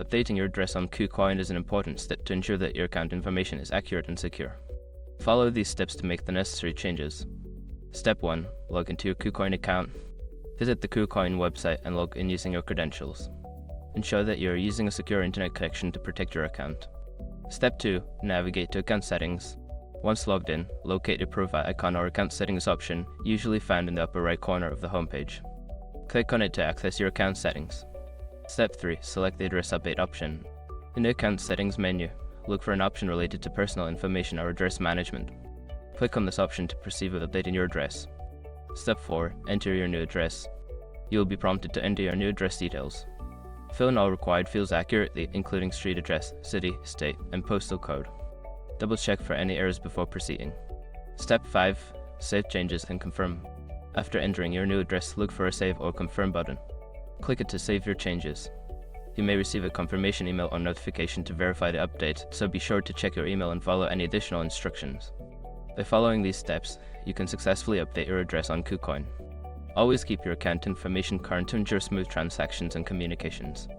Updating your address on KuCoin is an important step to ensure that your account information is accurate and secure. Follow these steps to make the necessary changes. Step 1. Log into your KuCoin account. Visit the KuCoin website and log in using your credentials. Ensure that you are using a secure internet connection to protect your account. Step 2. Navigate to account settings. Once logged in, locate your profile icon or account settings option, usually found in the upper right corner of the homepage. Click on it to access your account settings. Step 3. Select the address update option. In the account settings menu, look for an option related to personal information or address management. Click on this option to proceed with updating your address. Step 4. Enter your new address. You will be prompted to enter your new address details. Fill in all required fields accurately, including street address, city, state, and postal code. Double check for any errors before proceeding. Step 5. Save changes and confirm. After entering your new address, look for a Save or Confirm button. Click it to save your changes. You may receive a confirmation email or notification to verify the update, so be sure to check your email and follow any additional instructions. By following these steps, you can successfully update your address on KuCoin. Always keep your account information current to ensure smooth transactions and communications.